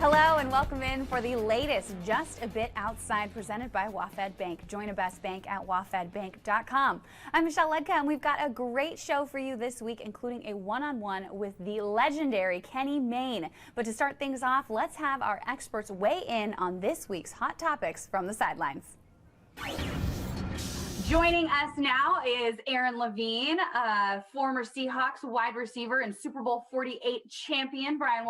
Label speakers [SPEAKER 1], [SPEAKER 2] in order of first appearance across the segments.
[SPEAKER 1] Hello and welcome in for the latest Just a Bit Outside presented by WaFd Bank. Join a best bank at wafdbank.com. I'm Michelle Ludtka and we've got a great show for you this week, including a one-on-one with the legendary Mayne. But to start things off, let's have our experts weigh in on this week's hot topics from the sidelines. Joining us now is Levine, former Seahawks wide receiver and Super Bowl 48 champion Bryan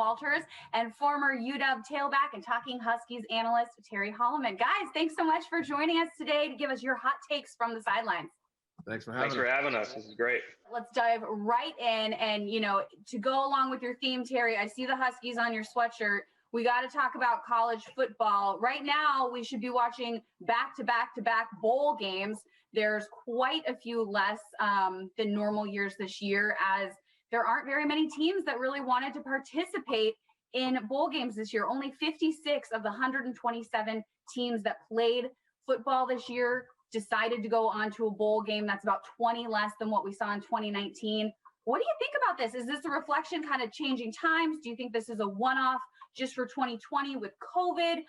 [SPEAKER 1] and former UW tailback and Talking Huskies analyst Hollimon. Guys, thanks so much for joining us today to give us your hot takes from the sidelines.
[SPEAKER 2] Thanks for having us. This is great.
[SPEAKER 1] Let's dive right in. And, to go along with your theme, Terry, I see the Huskies on your sweatshirt. We got to talk about college football. Right now, we should be watching back-to-back bowl games. There's quite a few less than normal years this year, as there aren't very many teams that really wanted to participate in bowl games this year. Only 56 of the 127 teams that played football this year decided to go on to a bowl game. That's about 20 less than what we saw in 2019. What do you think about this? Is this a reflection kind of changing times? Do you think this is a one-off just for 2020 with COVID?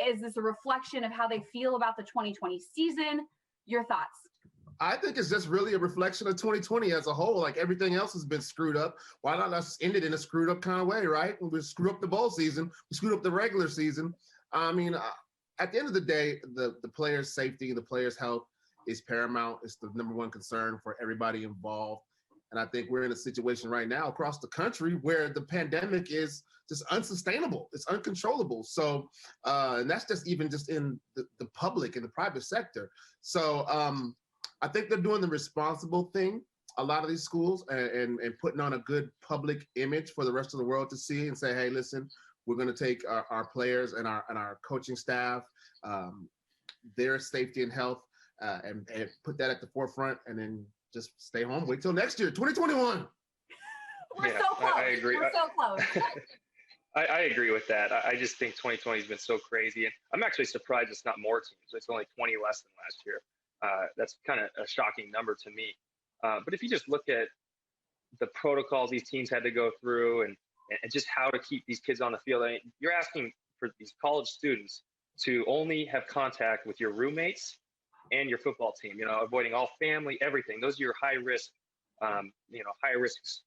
[SPEAKER 1] Is this a reflection of how they feel about the 2020 season? Your thoughts?
[SPEAKER 2] I think it's just really a reflection of 2020 as a whole. Like, everything else has been screwed up. Why not us end it in a screwed up kind of way, right? We screw up the bowl season. We screwed up the regular season. I mean, at the end of the day, the players' safety and the players' health is paramount. It's the number one concern for everybody involved. And I think we're in a situation right now across the country where the pandemic is just unsustainable. It's uncontrollable. So, and that's just even just in the public and the private sector. So I think they're doing the responsible thing, a lot of these schools, and putting on a good public image for the rest of the world to see and say, hey, listen, we're going to take our players and our coaching staff, their safety and health, and put that at the forefront, and then just stay home. Wait till next year, 2021.
[SPEAKER 1] We're so close. I agree. We're so close.
[SPEAKER 3] I agree with that. I just think 2020 has been so crazy. And I'm actually surprised it's not more teams. It's only 20 less than last year. That's kind of a shocking number to me. But if you just look at the protocols these teams had to go through and just how to keep these kids on the field, I mean, you're asking for these college students to only have contact with your roommates and your football team, avoiding all family, everything. Those are your high risk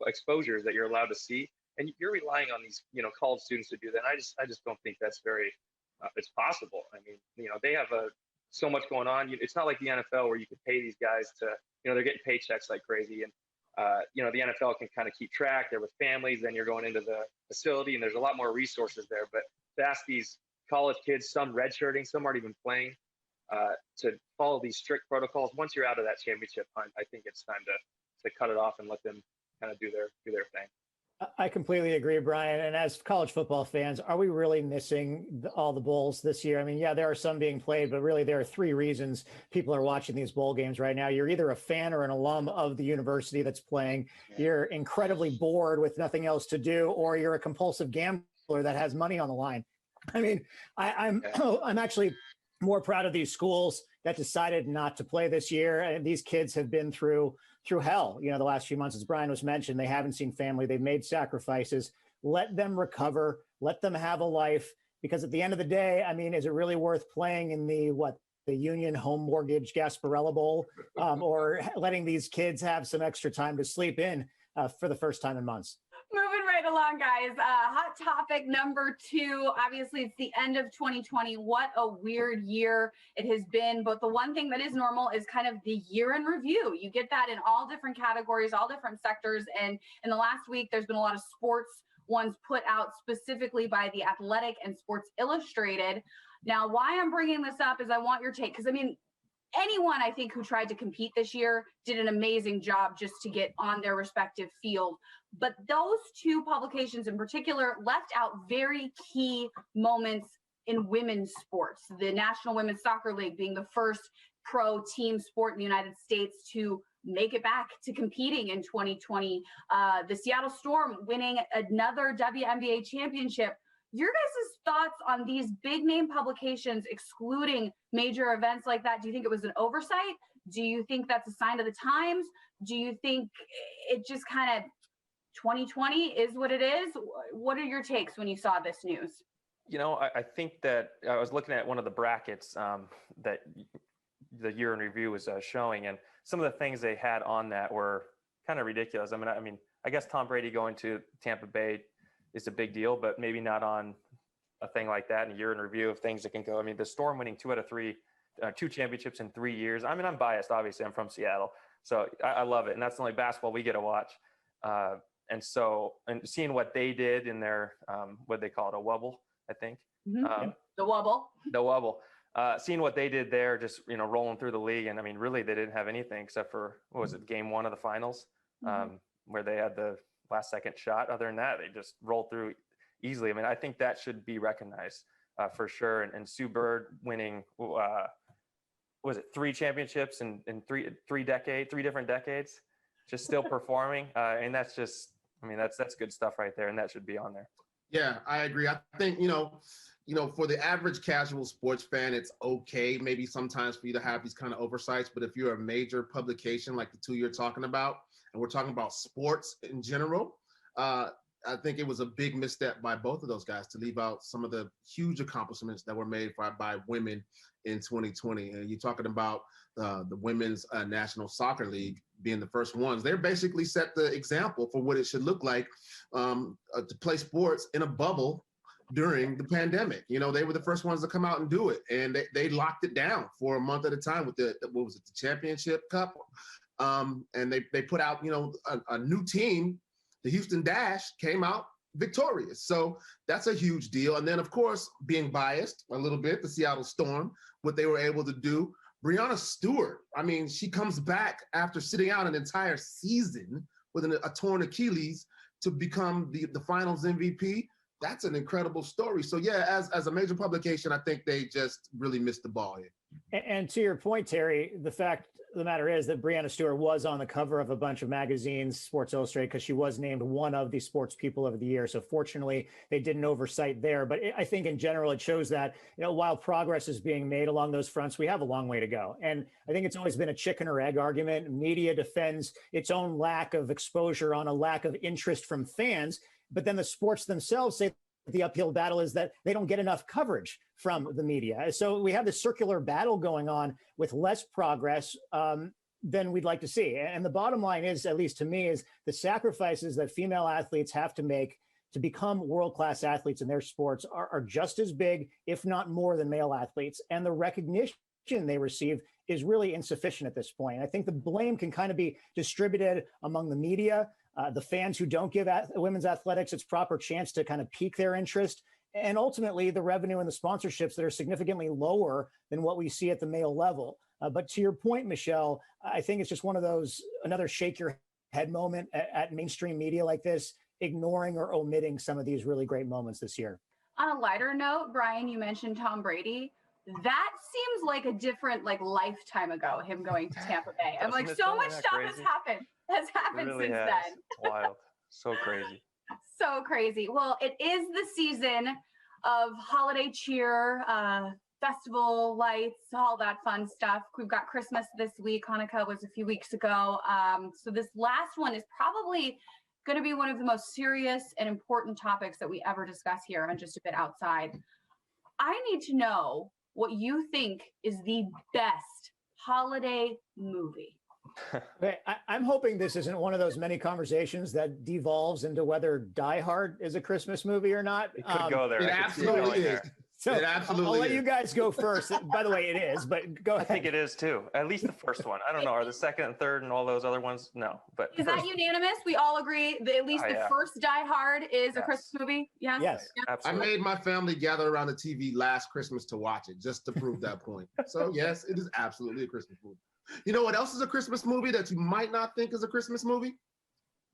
[SPEAKER 3] exposures that you're allowed to see. And you're relying on these, college students to do that. And I just don't think that's very, it's possible. I mean, they have so much going on. It's not like the NFL where you could pay these guys to, they're getting paychecks like crazy. And, the NFL can kind of keep track. They're with families. Then you're going into the facility and there's a lot more resources there. But to ask these college kids, some redshirting, some aren't even playing, to follow these strict protocols. Once you're out of that championship hunt, I think it's time to cut it off and let them kind of do their thing.
[SPEAKER 4] I completely agree, Bryan. And as college football fans, are we really missing all the bowls this year? I mean, yeah, there are some being played, but really there are three reasons people are watching these bowl games right now. You're either a fan or an alum of the university that's playing. You're incredibly bored with nothing else to do, or you're a compulsive gambler that has money on the line. I mean, I'm actually more proud of these schools that decided not to play this year. And these kids have been through hell, the last few months. As Bryan was mentioned, they haven't seen family. They've made sacrifices. Let them recover. Let them have a life. Because at the end of the day, I mean, is it really worth playing in the Union Home Mortgage Gasparilla Bowl, or letting these kids have some extra time to sleep in for the first time in months?
[SPEAKER 1] Moving right along, guys. Hot topic number 2. Obviously, it's the end of 2020. What a weird year it has been. But the one thing that is normal is kind of the year in review. You get that in all different categories, all different sectors. And in the last week, there's been a lot of sports ones put out specifically by The Athletic and Sports Illustrated. Now, why I'm bringing this up is I want your take. Because, I mean, anyone, I think, who tried to compete this year did an amazing job just to get on their respective field. But those two publications in particular left out very key moments in women's sports. The National Women's Soccer League being the first pro team sport in the United States to make it back to competing in 2020. The Seattle Storm winning another WNBA championship. Your guys' thoughts on these big name publications excluding major events like that? Do you think it was an oversight? Do you think that's a sign of the times? Do you think it just kind of 2020 is what it is? What are your takes when you saw this news?
[SPEAKER 5] I think that I was looking at one of the brackets that the year in review was showing, and some of the things they had on that were kind of ridiculous. I guess Tom Brady going to Tampa Bay is a big deal, but maybe not on a thing like that in a year in review of things that can go. The Storm winning 2 out of 3, 2 championships in 3 years. I'm biased, obviously. I'm from Seattle, so I love it, and that's the only basketball we get to watch. And seeing what they did in their what they call it, a wobble, I think.
[SPEAKER 1] Mm-hmm. The wobble.
[SPEAKER 5] Seeing what they did there, just rolling through the league, and really they didn't have anything except for what was it, game 1 of the finals, where they had the last second shot. Other than that, they just rolled through easily. I think that should be recognized for sure. And Sue Bird winning, was it 3 championships in three different decades, just still performing, and that's just, that's good stuff right there, and that should be on there.
[SPEAKER 2] Yeah, I agree. I think, for the average casual sports fan, it's okay maybe sometimes for you to have these kind of oversights. But if you're a major publication like the 2 you're talking about, and we're talking about sports in general, I think it was a big misstep by both of those guys to leave out some of the huge accomplishments that were made by women in 2020. And you're talking about the Women's National Soccer League being the first ones. They basically set the example for what it should look like to play sports in a bubble during the pandemic. They were the first ones to come out and do it. And they locked it down for a month at a time with the Championship Cup. And they put out, a new team. The Houston Dash came out victorious. So that's a huge deal. And then, of course, being biased a little bit, the Seattle Storm, what they were able to do. Breanna Stewart, she comes back after sitting out an entire season with a torn Achilles to become the finals MVP. That's an incredible story. So, yeah, as a major publication, I think they just really missed the ball here.
[SPEAKER 4] And to your point, Terry, the fact of the matter is that Breanna Stewart was on the cover of a bunch of magazines, Sports Illustrated, because she was named one of the Sports People of the Year. So fortunately, they did an oversight there. But I think in general, it shows that, while progress is being made along those fronts, we have a long way to go. And I think it's always been a chicken or egg argument. Media defends its own lack of exposure on a lack of interest from fans. But then the sports themselves say the uphill battle is that they don't get enough coverage from the media. So we have this circular battle going on with less progress than we'd like to see. And the bottom line is, at least to me, is the sacrifices that female athletes have to make to become world-class athletes in their sports are just as big, if not more, than male athletes. And the recognition they receive is really insufficient at this point. I think the blame can kind of be distributed among the media, the fans who don't give women's athletics its proper chance to kind of pique their interest, and ultimately the revenue and the sponsorships that are significantly lower than what we see at the male level. But to your point, Michelle, I think it's just one of those, another shake your head moment at mainstream media like this, ignoring or omitting some of these really great moments this year.
[SPEAKER 1] On a lighter note, Bryan, you mentioned Tom Brady. That seems like a different lifetime ago, him going to Tampa Bay. I'm so much stuff has happened
[SPEAKER 5] really
[SPEAKER 1] since
[SPEAKER 5] has.
[SPEAKER 1] then.
[SPEAKER 5] It's wild. So crazy.
[SPEAKER 1] So crazy. Well, it is the season of holiday cheer, festival lights, all that fun stuff. We've got Christmas this week. Hanukkah was a few weeks ago. So this last one is probably going to be one of the most serious and important topics that we ever discuss here on Just a Bit Outside. I need to know what you think is the best holiday movie.
[SPEAKER 4] Okay, I'm hoping this isn't one of those many conversations that devolves into whether Die Hard is a Christmas movie or not.
[SPEAKER 5] It could go there.
[SPEAKER 2] It absolutely is.
[SPEAKER 4] So
[SPEAKER 2] it absolutely
[SPEAKER 4] I'll let you guys go first. By the way, it is, but go ahead.
[SPEAKER 5] I think it is too. At least the first one. I don't know. Are the second and third and all those other ones? No. But
[SPEAKER 1] is that unanimous? We all agree that at least the first Die Hard is a Christmas movie? Yes.
[SPEAKER 4] Yes.
[SPEAKER 1] Yeah.
[SPEAKER 5] Absolutely.
[SPEAKER 2] I made my family gather around the TV last Christmas to watch it, just to prove that point. So yes, it is absolutely a Christmas movie. You know what else is a Christmas movie that you might not think is a Christmas movie?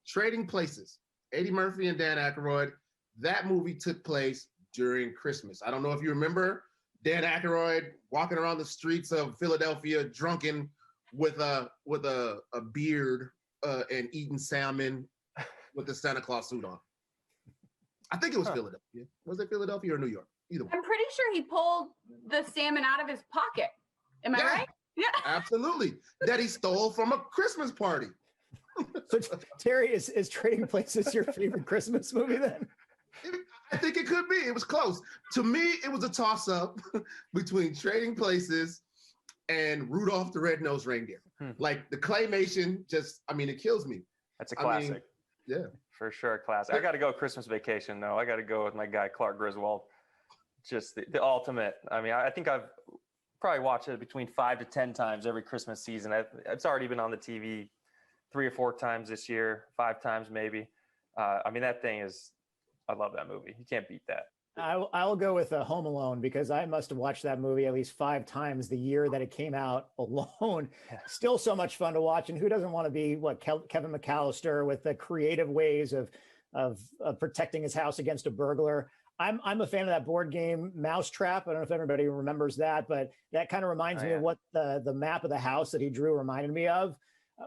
[SPEAKER 2] Trading Places. Eddie Murphy and Dan Aykroyd. That movie took place during Christmas. I don't know if you remember Dan Aykroyd walking around the streets of Philadelphia drunken with a beard and eating salmon with the Santa Claus suit on. I think it was Philadelphia. Was it Philadelphia or New York? Either one.
[SPEAKER 1] I'm pretty sure he pulled the salmon out of his pocket. Am I right? Yeah.
[SPEAKER 2] Absolutely. That he stole from a Christmas party.
[SPEAKER 4] So Terry, is Trading Places your favorite Christmas movie then?
[SPEAKER 2] I think it could be. It was close. To me, it was a toss-up between Trading Places and Rudolph the Red-Nosed Reindeer. Like the claymation, it kills me.
[SPEAKER 5] That's a classic.
[SPEAKER 2] Yeah.
[SPEAKER 5] For sure, classic. I got to go Christmas Vacation, though. I got to go with my guy, Clark Griswold. Just the ultimate. I mean, I think I've probably watched it between 5 to 10 times every Christmas season. It's already been on the TV 3 or 4 times this year, 5 times maybe. That thing is, I love that movie. You can't beat that.
[SPEAKER 4] I'll go with Home Alone because I must have watched that movie at least 5 times the year that it came out alone.
[SPEAKER 5] Yeah.
[SPEAKER 4] Still so much fun to watch. And who doesn't want to be Kevin McAllister with the creative ways of protecting his house against a burglar. I'm a fan of that board game Mousetrap. I don't know if everybody remembers that, but that kind of reminds me of what the map of the house that he drew reminded me of.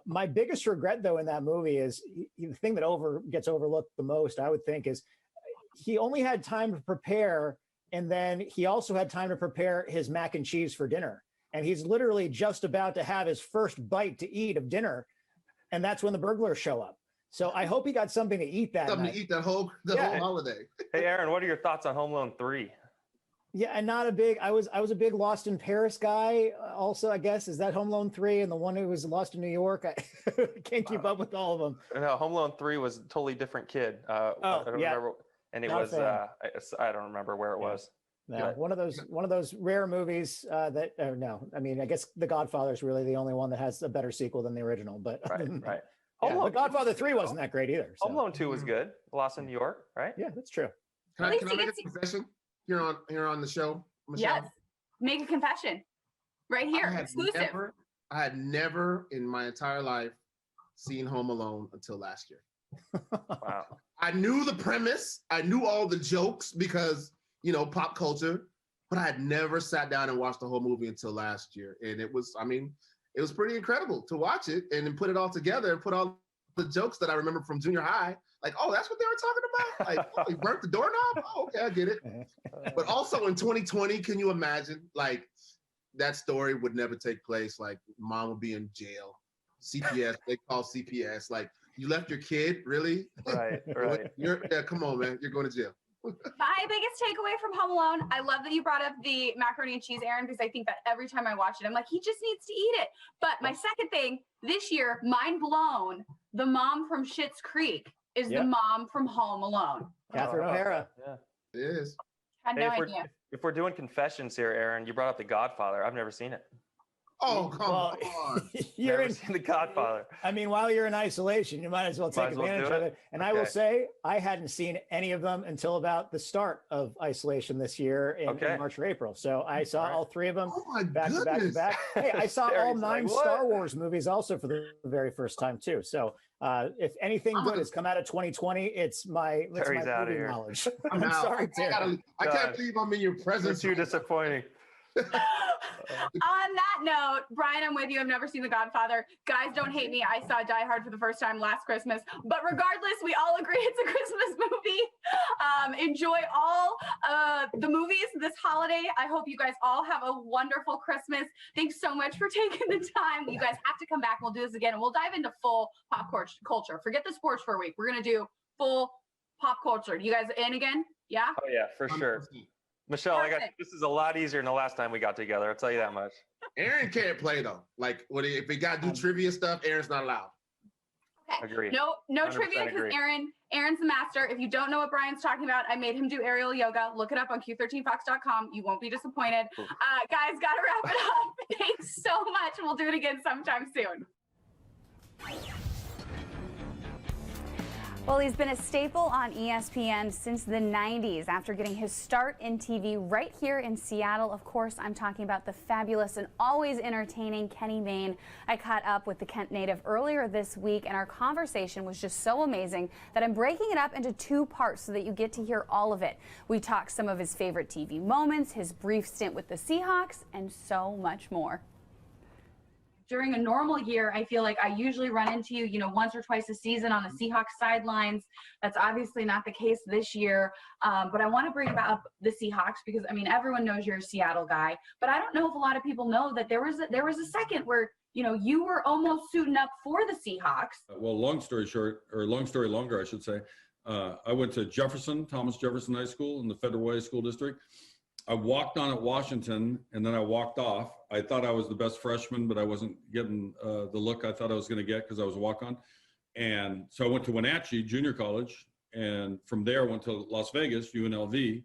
[SPEAKER 4] My biggest regret, though, in that movie is the thing that gets overlooked the most, I would think, is he only had time to prepare, and then he also had time to prepare his mac and cheese for dinner. And he's literally just about to have his first bite to eat of dinner, and that's when the burglars show up. So I hope he got something to eat that
[SPEAKER 2] Something
[SPEAKER 4] night.
[SPEAKER 2] to eat the whole holiday.
[SPEAKER 5] Hey, Aaron, what are your thoughts on Home Alone 3?
[SPEAKER 4] Yeah, and I was a big Lost in Paris guy. Also, I guess, is that Home Alone 3 and the one who was lost in New York? I can't keep up with all of them.
[SPEAKER 5] No, Home Alone 3 was a totally different kid. I don't remember, and it was I don't remember where it was.
[SPEAKER 4] No, one of those rare movies that I guess The Godfather is really the only one that has a better sequel than the original. But
[SPEAKER 5] right.
[SPEAKER 4] The Godfather 3 wasn't that great either. So.
[SPEAKER 5] Home Alone 2 was good. Lost in New York, right?
[SPEAKER 4] Yeah, that's true.
[SPEAKER 2] Can I make a confession here on the show, Michelle?
[SPEAKER 1] Yes. Make a confession. Right here, exclusive.
[SPEAKER 2] I had never in my entire life seen Home Alone until last year.
[SPEAKER 5] Wow.
[SPEAKER 2] I knew the premise. I knew all the jokes because, pop culture, but I had never sat down and watched the whole movie until last year. And it was pretty incredible to watch it and then put it all together and put all the jokes that I remember from junior high. Like, oh, that's what they were talking about? Like, oh, he burnt the doorknob? Oh, okay, I get it. But also in 2020, can you imagine? Like, that story would never take place. Like, mom would be in jail. CPS, they call CPS. Like, you left your kid? Really?
[SPEAKER 5] Right.
[SPEAKER 2] Come on, man. You're going to jail.
[SPEAKER 1] My biggest takeaway from Home Alone, I love that you brought up the macaroni and cheese, Aaron, because I think that every time I watch it, I'm like, he just needs to eat it. But my second thing, this year, mind blown, the mom from Schitt's Creek is the mom from Home Alone.
[SPEAKER 4] Catherine O'Hara.
[SPEAKER 5] Yeah.
[SPEAKER 2] It is.
[SPEAKER 1] Had no idea.
[SPEAKER 5] If we're doing confessions here, Aaron, you brought up The Godfather. I've never seen it.
[SPEAKER 2] Oh, come on.
[SPEAKER 4] You're
[SPEAKER 5] never seen The Godfather.
[SPEAKER 4] I mean, while you're in isolation, you might as well take advantage of it. And I will say, I hadn't seen any of them until about the start of isolation this year in March or April. So I saw all 3 of them back to back to back. Hey, I saw all 9 Star Wars movies also for the very first time too. So if anything good has come out of 2020, it's my movie knowledge. I'm sorry, Terry.
[SPEAKER 2] I can't believe I'm in your presence.
[SPEAKER 5] Too disappointing.
[SPEAKER 1] On that note, Bryan, I'm with you. I've never seen The Godfather. Guys, don't hate me. I saw Die Hard for the first time last Christmas. But regardless, we all agree it's a Christmas movie. Enjoy all the movies this holiday. I hope you guys all have a wonderful Christmas. Thanks so much for taking the time. You guys have to come back. We'll do this again. And we'll dive into full pop culture. Forget the sports for a week. We're going to do full pop culture. You guys in again? Yeah?
[SPEAKER 5] Oh, yeah, for sure. Michelle, this is a lot easier than the last time we got together. I'll tell you that much.
[SPEAKER 2] Aaron can't play though. Like, if we got to do trivia stuff, Aaron's not allowed.
[SPEAKER 1] Okay.
[SPEAKER 5] Agree.
[SPEAKER 1] No trivia because Aaron's the master. If you don't know what Bryan's talking about, I made him do aerial yoga. Look it up on Q13fox.com. You won't be disappointed. Guys, gotta wrap it up. Thanks so much. We'll do it again sometime soon.
[SPEAKER 6] Well, he's been a staple on ESPN since the 90s after getting his start in TV right here in Seattle. Of course, I'm talking about the fabulous and always entertaining Kenny Mayne. I caught up with the Kent native earlier this week, and our conversation was just so amazing that I'm breaking it up into 2 parts so that you get to hear all of it. We talked some of his favorite TV moments, his brief stint with the Seahawks, and so much more.
[SPEAKER 1] During a normal year, I feel like I usually run into you, once or twice a season on the Seahawks sidelines. That's obviously not the case this year. But I want to bring up the Seahawks because, everyone knows you're a Seattle guy. But I don't know if a lot of people know that there was a second where, you were almost suiting up for the Seahawks.
[SPEAKER 7] Well, long story short, or long story longer, I should say, I went to Thomas Jefferson High School in the Federal Way School District. I walked on at Washington, and then I walked off. I thought I was the best freshman, but I wasn't getting the look I thought I was going to get because I was a walk-on. And so I went to Wenatchee Junior College, and from there I went to Las Vegas, UNLV.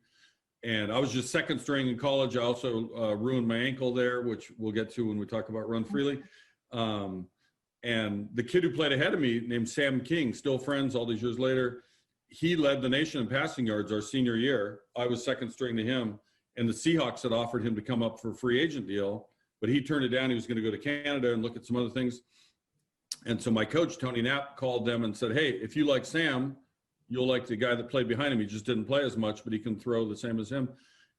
[SPEAKER 7] And I was just second string in college. I also ruined my ankle there, which we'll get to when we talk about Run Freely. And the kid who played ahead of me, named Sam King, still friends all these years later, he led the nation in passing yards our senior year. I was second string to him. And the Seahawks had offered him to come up for a free agent deal, but he turned it down. He was going to go to Canada and look at some other things. And so my coach, Tony Knapp, called them and said, hey, if you like Sam, you'll like the guy that played behind him. He just didn't play as much, but he can throw the same as him.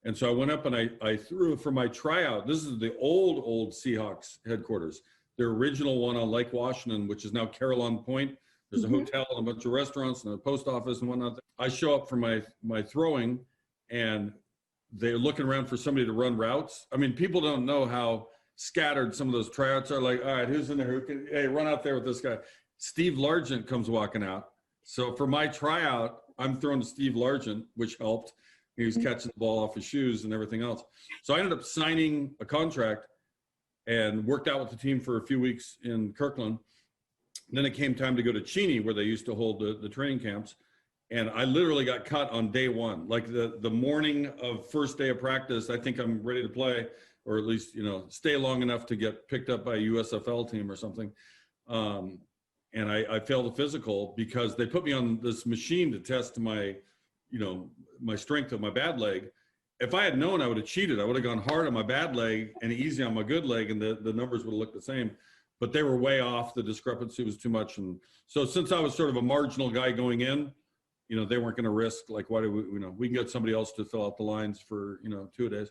[SPEAKER 7] And so I went up and I threw for my tryout. This is the old Seahawks headquarters, their original one on Lake Washington, which is now Carillon Point. There's a hotel and a bunch of restaurants and a post office and whatnot. I show up for my throwing, and they're looking around for somebody to run routes. I mean, people don't know how scattered some of those tryouts are. Like, all right, who's in there? Hey, run out there with this guy. Steve Largent comes walking out. So for my tryout, I'm throwing to Steve Largent, which helped. He was catching the ball off his shoes and everything else. So I ended up signing a contract and worked out with the team for a few weeks in Kirkland. Then it came time to go to Cheney, where they used to hold the training camps. And I literally got cut on day one. Like the morning of first day of practice, I think I'm ready to play, or at least, stay long enough to get picked up by a USFL team or something. And I failed the physical because they put me on this machine to test my strength of my bad leg. If I had known, I would have cheated. I would have gone hard on my bad leg and easy on my good leg, and the numbers would have looked the same. But they were way off. The discrepancy was too much. And so since I was sort of a marginal guy going in, they weren't going to risk, like, why do we can get somebody else to fill out the lines for, 2 days.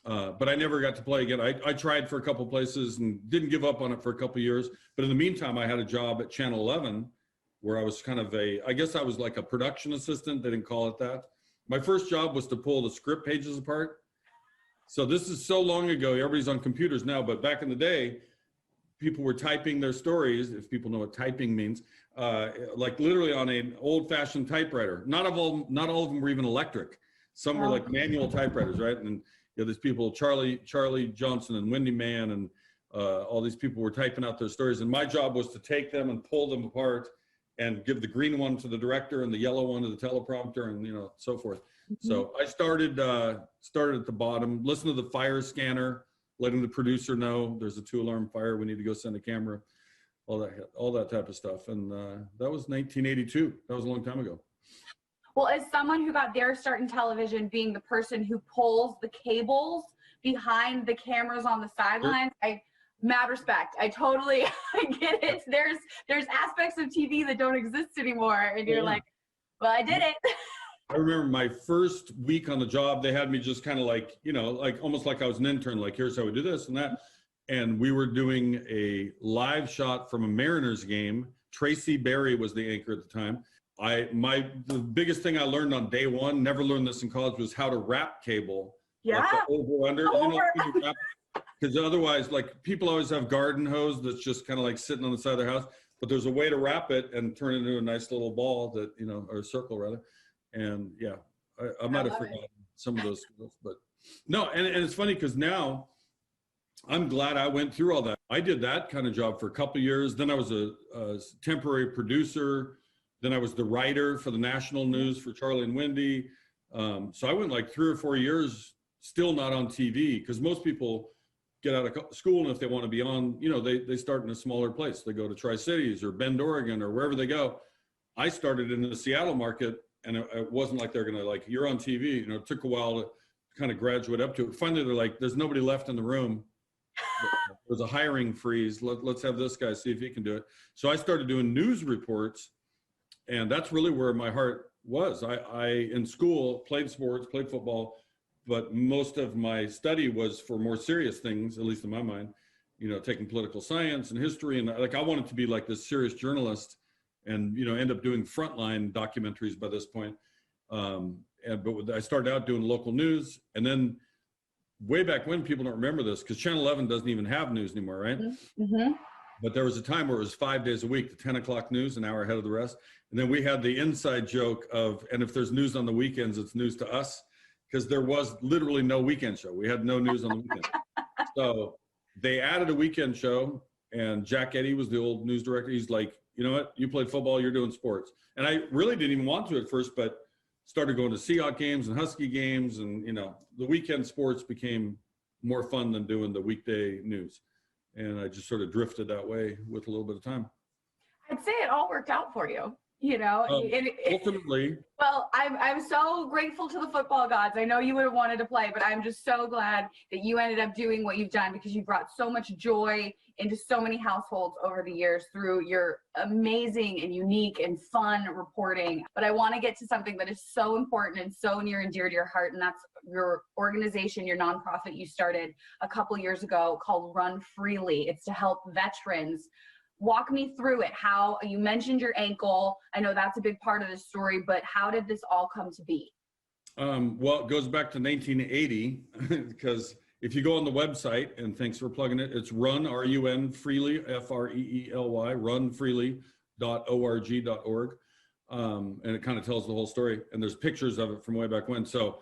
[SPEAKER 7] But I never got to play again. I tried for a couple places and didn't give up on it for a couple years. But in the meantime, I had a job at Channel 11 where I was kind of I guess I was like a production assistant. They didn't call it that. My first job was to pull the script pages apart. So this is so long ago. Everybody's on computers now. But back in the day, people were typing their stories, if people know what typing means, like literally on an old-fashioned typewriter. Not all of them were even electric. Some were like manual typewriters, right? And these people, Charlie Johnson and Wendy Mann, and all these people were typing out their stories. And my job was to take them and pull them apart and give the green one to the director and the yellow one to the teleprompter, and so forth. So I started at the bottom, listen to the fire scanner, letting the producer know there's a 2-alarm fire, we need to go send a camera, all that type of stuff. And that was 1982. That was a long time ago.
[SPEAKER 1] Well, as someone who got their start in television, being the person who pulls the cables behind the cameras on the sidelines, mad respect. I totally get it. There's aspects of TV that don't exist anymore, and you're like, well, I did it.
[SPEAKER 7] I remember my first week on the job, they had me just kind of like, like almost like I was an intern, like, here's how we do this and that. And we were doing a live shot from a Mariners game. Tracy Berry was the anchor at the time. The biggest thing I learned on day one, never learned this in college, was how to wrap cable.
[SPEAKER 1] Yeah.
[SPEAKER 7] Like the over-under. Because otherwise, like, people always have garden hose that's just kind of like sitting on the side of their house. But there's a way to wrap it and turn it into a nice little ball that, or a circle rather. And yeah, I might have forgotten some of those skills, but no. And it's funny because now I'm glad I went through all that. I did that kind of job for a couple of years. Then I was a temporary producer. Then I was the writer for the national news for Charlie and Wendy. So I went like 3 or 4 years still not on TV, because most people get out of school, and if they want to be on, they start in a smaller place. They go to Tri-Cities or Bend, Oregon, or wherever they go. I started in the Seattle market. And it wasn't like they're going to, like, you're on TV. It took a while to kind of graduate up to it. Finally, they're like, there's nobody left in the room. There's a hiring freeze. Let's have this guy, see if he can do it. So I started doing news reports, and that's really where my heart was. I in school, played sports, played football, but most of my study was for more serious things, at least in my mind, taking political science and history. And like, I wanted to be like this serious journalist, and end up doing frontline documentaries by this point. But I started out doing local news, and then way back when, people don't remember this because Channel 11 doesn't even have news anymore, right? But there was a time where it was 5 days a week, the 10 o'clock news, an hour ahead of the rest. And then we had the inside joke of, and if there's news on the weekends, it's news to us, because there was literally no weekend show. We had no news on the weekend. So they added a weekend show, and Jack Eddy was the old news director. He's like, you know what, you played football, you're doing sports. And I really didn't even want to at first, but started going to Seahawks games and Husky games. And, you know, the weekend sports became more fun than doing the weekday news. And I just sort of drifted that way with a little bit of time.
[SPEAKER 1] I'd say it all worked out for you, you know.
[SPEAKER 7] Ultimately.
[SPEAKER 1] Well, I'm so grateful to the football gods. I know you would have wanted to play, but I'm just so glad that you ended up doing what you've done, because you brought so much joy into so many households over the years through your amazing and unique and fun reporting. But I want to get to something that is so important and so near and dear to your heart, and that's your organization, your nonprofit you started a couple years ago called Run Freely. It's to help veterans. Walk me through it. How you mentioned your ankle. I know that's a big part of the story, but how did this all come to be?
[SPEAKER 7] Well, it goes back to 1980, because if you go on the website, and thanks for plugging it, it's run, R-U-N, freely, F-R-E-E-L-Y, runfreely.org.org. And it kind of tells the whole story. And there's pictures of it from way back when. So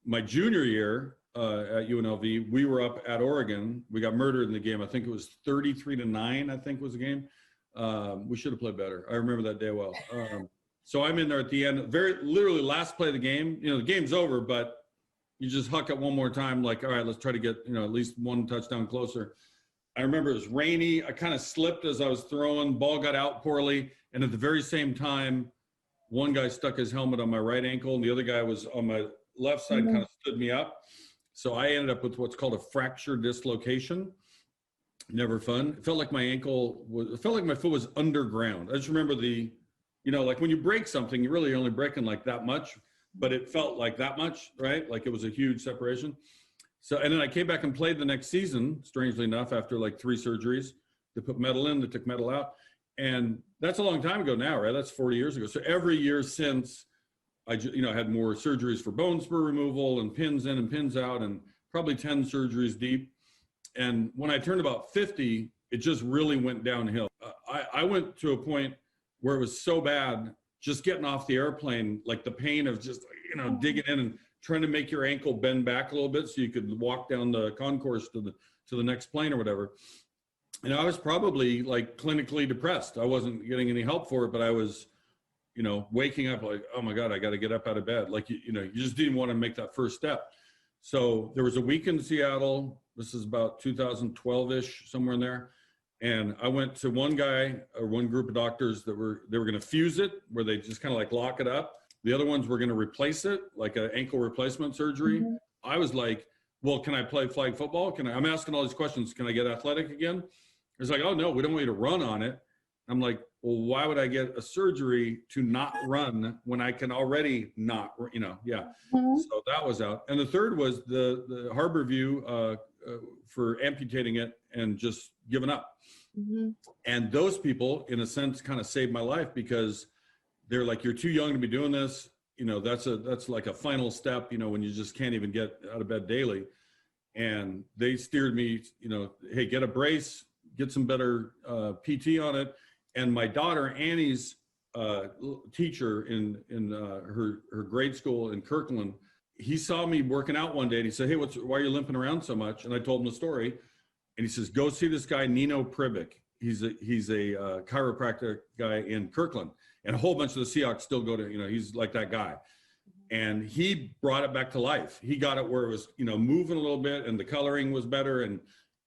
[SPEAKER 7] my junior year at UNLV, we were up at Oregon. We got murdered in the game. I think it was 33-9, I think was the game. We should have played better. I remember that day well. So I'm in there at the end, very literally last play of the game. You know, the game's over, but you just huck it one more time, like, all right, let's try to get, you know, at least one touchdown closer. I remember it was rainy. I kind of slipped as I was throwing. Ball got out poorly. And at the very same time, one guy stuck his helmet on my right ankle, and the other guy was on my left side, kind of stood me up. So I ended up with what's called a fracture dislocation. Never fun. It felt like my ankle was, it felt like my foot was underground. I just remember the, you know, like when you break something, you're really only breaking like that much, but it felt like that much, right? Like it was a huge separation. So, and then I came back and played the next season, strangely enough, after like 3 surgeries. They put metal in, they took metal out. And that's a long time ago now, right? That's 40 years ago. So every year since, I had more surgeries for bone spur removal and pins in and pins out, and probably 10 surgeries deep. And when I turned about 50, it just really went downhill. I went to a point where it was so bad, just getting off the airplane, like the pain of just, digging in and trying to make your ankle bend back a little bit so you could walk down the concourse to the next plane or whatever. And I was probably like clinically depressed. I wasn't getting any help for it, but I was, waking up like, oh my God, I got to get up out of bed. Like, you just didn't want to make that first step. So there was a week in Seattle. This is about 2012-ish, somewhere in there. And I went to one group of doctors that they were going to fuse it, where they just kind of like lock it up. The other ones were going to replace it, like an ankle replacement surgery. Mm-hmm. I was like, well, can I play flag football? I'm asking all these questions. Can I get athletic again? It's like, oh no, we don't want you to run on it. I'm like, well, why would I get a surgery to not run when I can already not, yeah. Mm-hmm. So that was out. And the third was the Harbor View for amputating it and just giving up. Mm-hmm. And those people, in a sense, kind of saved my life, because they're like, you're too young to be doing this. That's like a final step, when you just can't even get out of bed daily. And they steered me, hey, get a brace, get some better PT on it. And my daughter Annie's teacher in her grade school in Kirkland, he saw me working out one day and he said, hey, why are you limping around so much? And I told him the story, and he says, go see this guy Nino Pribic. He's a chiropractic guy in Kirkland, and a whole bunch of the Seahawks still go to, he's like that guy. And he brought it back to life. He got it where it was, moving a little bit, and the coloring was better.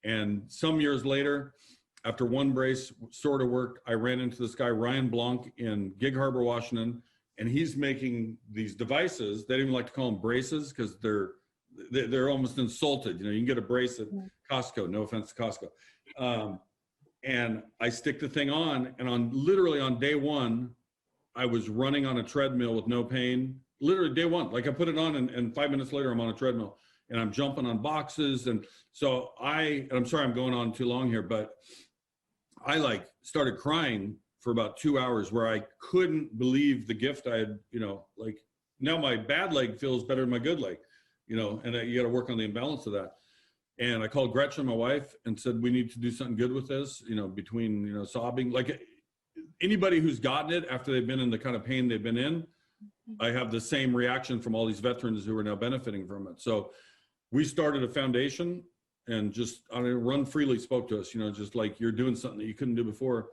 [SPEAKER 7] And some years later, after one brace sort of worked, I ran into this guy, Ryan Blanc, in Gig Harbor, Washington, and he's making these devices. They don't even like to call them braces, because they're almost insulted. You can get a brace at Costco. No offense to Costco. And I stick the thing on, and literally on day one, I was running on a treadmill with no pain. Literally day one, like I put it on, and 5 minutes later I'm on a treadmill, and I'm jumping on boxes. And so I'm sorry I'm going on too long here, but I started crying for about 2 hours, where I couldn't believe the gift I had, now my bad leg feels better than my good leg, and you got to work on the imbalance of that. And I called Gretchen, my wife, and said, we need to do something good with this, between, sobbing. Like anybody who's gotten it after they've been in the kind of pain they've been in, I have the same reaction from all these veterans who are now benefiting from it. So we started a foundation, and just Run Freely spoke to us, just like, you're doing something that you couldn't do before.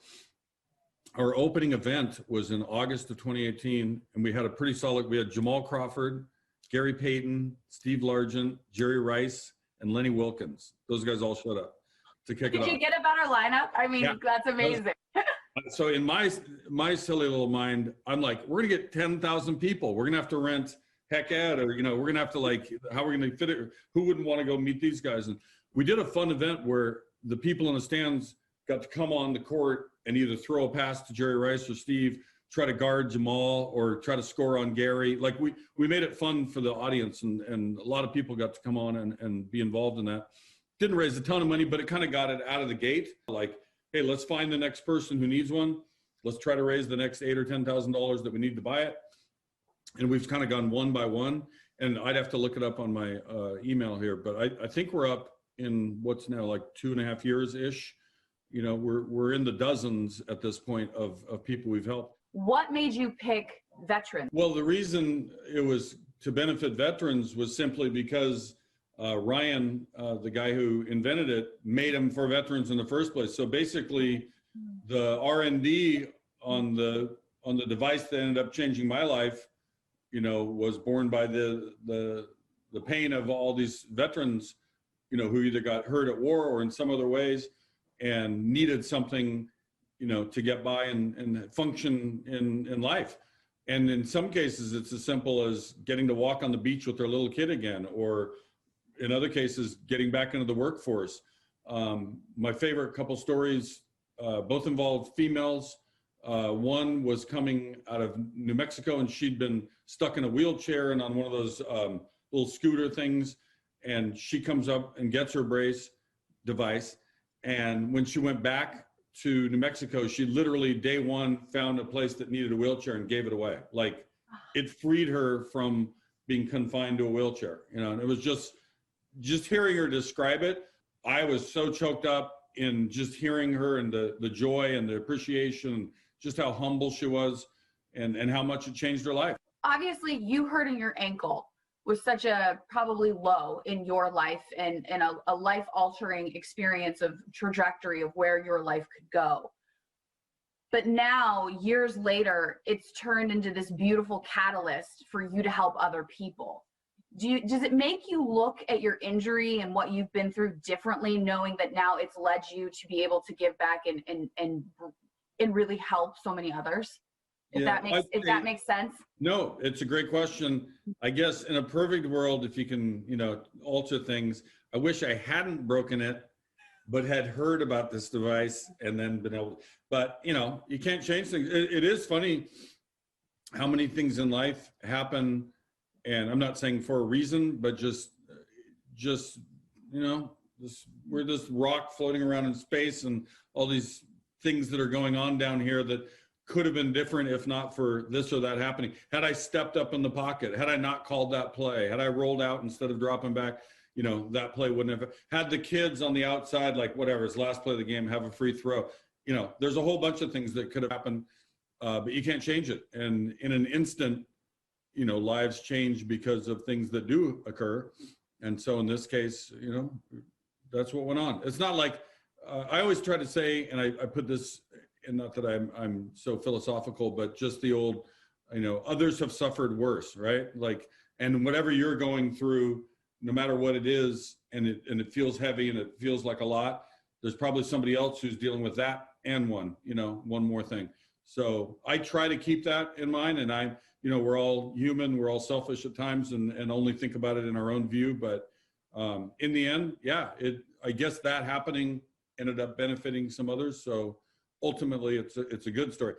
[SPEAKER 7] Our opening event was in August of 2018, and we had a pretty solid, we had Jamal Crawford, Gary Payton, Steve Largent, Jerry Rice, and Lenny Wilkins. Those guys all showed up to kick it off.
[SPEAKER 1] Did you get a better lineup? I mean,
[SPEAKER 7] Yeah.
[SPEAKER 1] That's amazing.
[SPEAKER 7] So in my silly little mind, I'm like, we're gonna get 10,000 people. We're gonna have to rent Heck Ed, or we're gonna have to how we're gonna fit it? Who wouldn't want to go meet these guys? And we did a fun event where the people in the stands got to come on the court and either throw a pass to Jerry Rice or Steve, try to guard Jamal, or try to score on Gary. Like we made it fun for the audience, and a lot of people got to come on and be involved in that. Didn't raise a ton of money, but it kind of got it out of the gate. Like, hey, let's find the next person who needs one. Let's try to raise the next $8,000 or $10,000 that we need to buy it. And we've kind of gone one by one. And I'd have to look it up on my email here, but I think we're up in what's now like 2.5 years-ish. We're in the dozens at this point of people we've helped.
[SPEAKER 1] What made you pick veterans?
[SPEAKER 7] Well, the reason it was to benefit veterans was simply because Ryan, the guy who invented it, made them for veterans in the first place. So basically, the R&D on the device that ended up changing my life, was born by the pain of all these veterans, who either got hurt at war or in some other ways, and needed something, to get by and function in life. And in some cases, it's as simple as getting to walk on the beach with their little kid again, or in other cases, getting back into the workforce. My favorite couple stories, both involved females. One was coming out of New Mexico, and she'd been stuck in a wheelchair and on one of those little scooter things. And she comes up and gets her brace device. And when she went back to New Mexico, she literally day one found a place that needed a wheelchair and gave it away. Like, it freed her from being confined to a wheelchair, and it was just hearing her describe it. I was so choked up in just hearing her, and the joy and the appreciation, just how humble she was, and how much it changed her life.
[SPEAKER 1] Obviously, you hurting your ankle was such a probably low in your life, and a life-altering experience of trajectory of where your life could go. But now, years later, it's turned into this beautiful catalyst for you to help other people. Does it make you look at your injury and what you've been through differently, knowing that now it's led you to be able to give back and really help so many others? If that makes sense.
[SPEAKER 7] No, it's a great question. I guess in a perfect world, if you can, alter things, I wish I hadn't broken it, but had heard about this device and then been able to, but you can't change things. It is funny how many things in life happen, and I'm not saying for a reason, but just we're this rock floating around in space, and all these things that are going on down here that could have been different if not for this or that happening. Had I stepped up in the pocket, had I not called that play, had I rolled out instead of dropping back, that play wouldn't have. Had the kids on the outside, like whatever, it's last play of the game, have a free throw. There's a whole bunch of things that could have happened, but you can't change it. And in an instant, lives change because of things that do occur. And so in this case, that's what went on. It's not like, I always try to say, and I put this, and not that I'm so philosophical, but just the old, others have suffered worse, right? Like, and whatever you're going through, no matter what it is, and it feels heavy and it feels like a lot, there's probably somebody else who's dealing with that and one more thing. So I try to keep that in mind, and we're all human, we're all selfish at times, and only think about it in our own view. But in the end, I guess that happening ended up benefiting some others. So ultimately, it's a good story.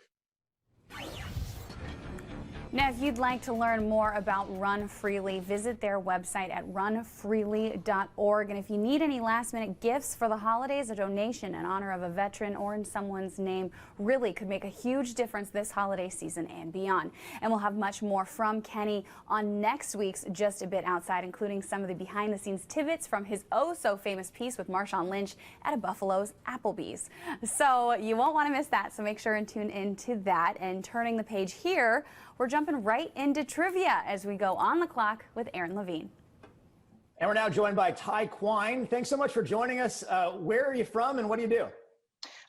[SPEAKER 6] Now, if you'd like to learn more about Run Freely, visit their website at runfreely.org. And if you need any last-minute gifts for the holidays, a donation in honor of a veteran or in someone's name really could make a huge difference this holiday season and beyond. And we'll have much more from Kenny on next week's Just a Bit Outside, including some of the behind-the-scenes tidbits from his oh-so-famous piece with Marshawn Lynch at a Buffalo's Applebee's. So you won't want to miss that, so make sure and tune into that. And turning the page here, we're jumping right into trivia as we go on the clock with Aaron Levine.
[SPEAKER 4] And we're now joined by Ty Quine. Thanks so much for joining us. Where are you from and what do you do?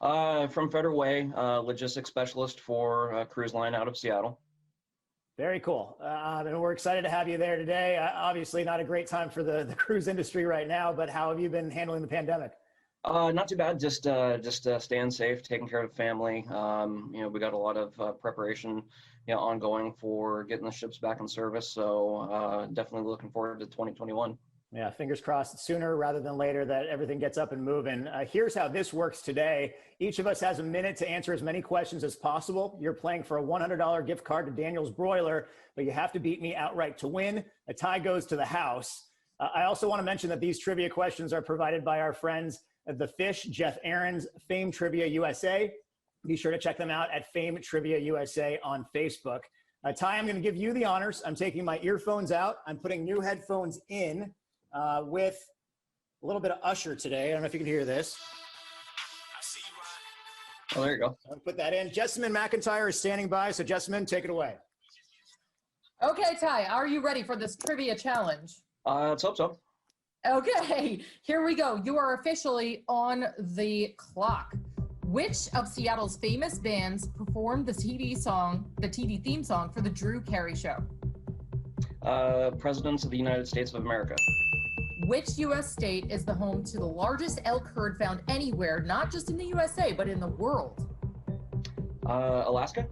[SPEAKER 8] From Federal Way, logistics specialist for a cruise line out of Seattle.
[SPEAKER 4] Very cool. And we're excited to have you there today. Obviously not a great time for the cruise industry right now, but how have you been handling the pandemic?
[SPEAKER 8] Not too bad. Just staying safe, taking care of the family. We got a lot of preparation, ongoing for getting the ships back in service. So definitely looking forward to 2021.
[SPEAKER 4] Yeah, fingers crossed sooner rather than later that everything gets up and moving. Here's how this works today. Each of us has a minute to answer as many questions as possible. You're playing for a $100 gift card to Daniel's Broiler, but you have to beat me outright to win. A tie goes to the house. I also want to mention that these trivia questions are provided by our friends at The Fish, Jeff Aaron's Fame Trivia USA. Be sure to check them out at Fame Trivia USA on Facebook. Ty, I'm going to give you the honors. I'm taking my earphones out. I'm putting new headphones in with a little bit of Usher today. I don't know if you can hear this.
[SPEAKER 8] Oh, there you go.
[SPEAKER 4] I'll put that in. Jessamine McIntyre is standing by, so Jessamine, take it away.
[SPEAKER 9] Okay, Ty, are you ready for this trivia challenge?
[SPEAKER 8] Let's hope so.
[SPEAKER 9] Okay, here we go. You are officially on the clock. Which of Seattle's famous bands performed the TV theme song for the Drew Carey Show?
[SPEAKER 8] Presidents of the United States of America.
[SPEAKER 9] Which U.S. state is the home to the largest elk herd found anywhere, not just in the USA, but in the world?
[SPEAKER 8] Alaska.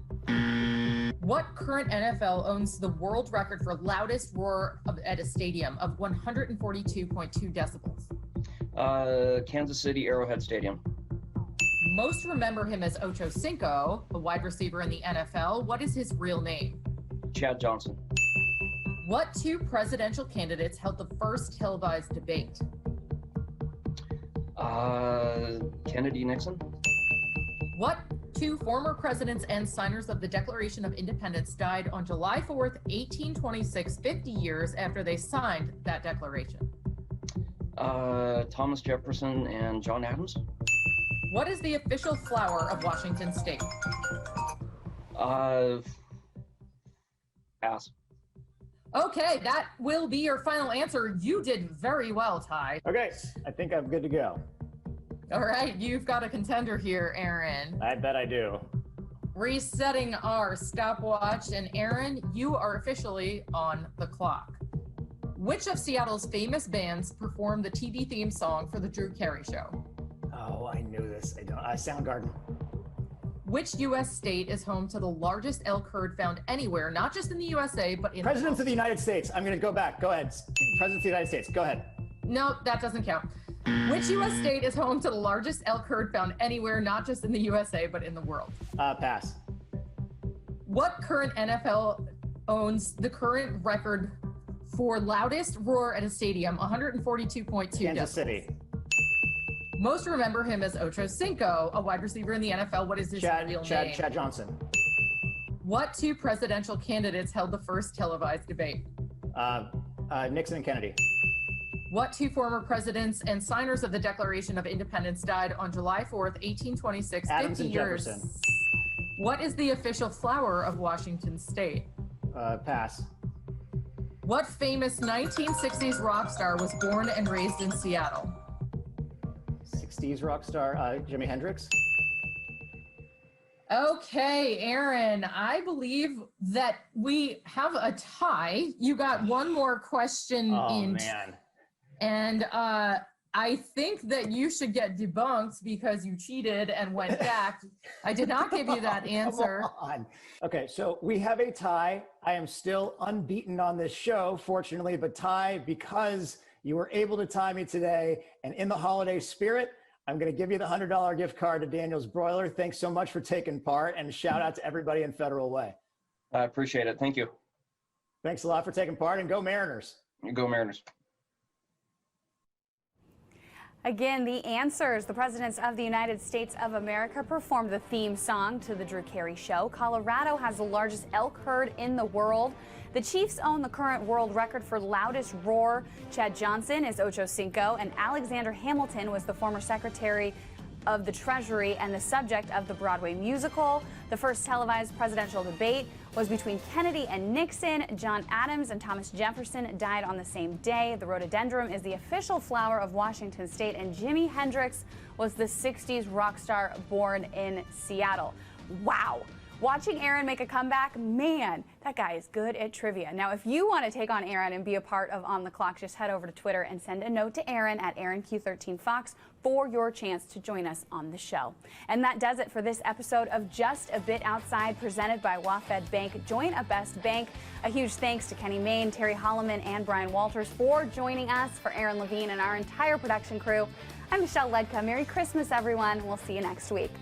[SPEAKER 9] What current NFL owns the world record for loudest roar at a stadium of 142.2 decibels?
[SPEAKER 8] Kansas City Arrowhead Stadium.
[SPEAKER 9] Most remember him as Ocho Cinco, a wide receiver in the NFL. What is his real name?
[SPEAKER 8] Chad Johnson.
[SPEAKER 9] What two presidential candidates held the first televised debate?
[SPEAKER 8] Kennedy Nixon.
[SPEAKER 9] What two former presidents and signers of the Declaration of Independence died on July 4th, 1826, 50 years after they signed that declaration?
[SPEAKER 8] Thomas Jefferson and John Adams.
[SPEAKER 9] What is the official flower of Washington State?
[SPEAKER 8] Pass.
[SPEAKER 9] Okay, that will be your final answer. You did very well, Ty.
[SPEAKER 4] Okay, I think I'm good to go.
[SPEAKER 9] All right, you've got a contender here, Aaron.
[SPEAKER 4] I bet I do.
[SPEAKER 9] Resetting our stopwatch, and Aaron, you are officially on the clock. Which of Seattle's famous bands performed the TV theme song for the Drew Carey Show?
[SPEAKER 4] Oh, I knew this. I don't. Soundgarden.
[SPEAKER 9] Which U.S. state is home to the largest elk herd found anywhere, not just in the USA, but in
[SPEAKER 4] Presidents of the United States. I'm going to go back. Go ahead. Presidents of the United States. Go ahead.
[SPEAKER 9] No, that doesn't count. Which U.S. state is home to the largest elk herd found anywhere, not just in the USA, but in the world?
[SPEAKER 4] Pass.
[SPEAKER 9] What current NFL owns the current record for loudest roar at a stadium, 142.2
[SPEAKER 4] Kansas
[SPEAKER 9] decibels?
[SPEAKER 4] City.
[SPEAKER 9] Most remember him as Ocho Cinco, a wide receiver in the NFL. What is his real name?
[SPEAKER 4] Chad Johnson.
[SPEAKER 9] What two presidential candidates held the first televised debate?
[SPEAKER 4] Nixon and Kennedy.
[SPEAKER 9] What two former presidents and signers of the Declaration of Independence died on July 4th, 1826,
[SPEAKER 4] Adams
[SPEAKER 9] 50
[SPEAKER 4] and
[SPEAKER 9] years?
[SPEAKER 4] Jefferson.
[SPEAKER 9] What is the official flower of Washington State?
[SPEAKER 4] Pass.
[SPEAKER 9] What famous 1960s rock star was born and raised in Seattle?
[SPEAKER 4] 60s rock star, Jimi Hendrix.
[SPEAKER 9] Okay, Aaron, I believe that we have a tie. You got one more question in.
[SPEAKER 4] Man.
[SPEAKER 9] And I think that you should get debunked because you cheated and went back. I did not give you that answer.
[SPEAKER 4] Come on. Okay, so we have a tie. I am still unbeaten on this show, fortunately, but Ty, because you were able to tie me today and in the holiday spirit, I'm going to give you the $100 gift card to Daniel's Broiler. Thanks so much for taking part, and shout out to everybody in Federal Way.
[SPEAKER 8] I appreciate it. Thank you.
[SPEAKER 4] Thanks a lot for taking part, and go Mariners.
[SPEAKER 8] Go Mariners.
[SPEAKER 6] Again, the answers. The presidents of the United States of America performed the theme song to the Drew Carey Show. Colorado has the largest elk herd in the world. The Chiefs own the current world record for loudest roar. Chad Johnson is Ocho Cinco, and Alexander Hamilton was the former Secretary of the Treasury and the subject of the Broadway musical. The first televised presidential debate was between Kennedy and Nixon. John Adams and Thomas Jefferson died on the same day. The rhododendron is the official flower of Washington State, and Jimi Hendrix was the 60s rock star born in Seattle. Wow. Watching Aaron make a comeback, man, that guy is good at trivia. Now, if you want to take on Aaron and be a part of On the Clock, just head over to Twitter and send a note to Aaron at AaronQ13Fox for your chance to join us on the show. And that does it for this episode of Just a Bit Outside, presented by WaFd Bank. Join a best bank. A huge thanks to Kenny Mayne, Terry Hollimon, and Bryan Walters for joining us. For Aaron Levine and our entire production crew, I'm Michelle Ludtka. Merry Christmas, everyone. We'll see you next week.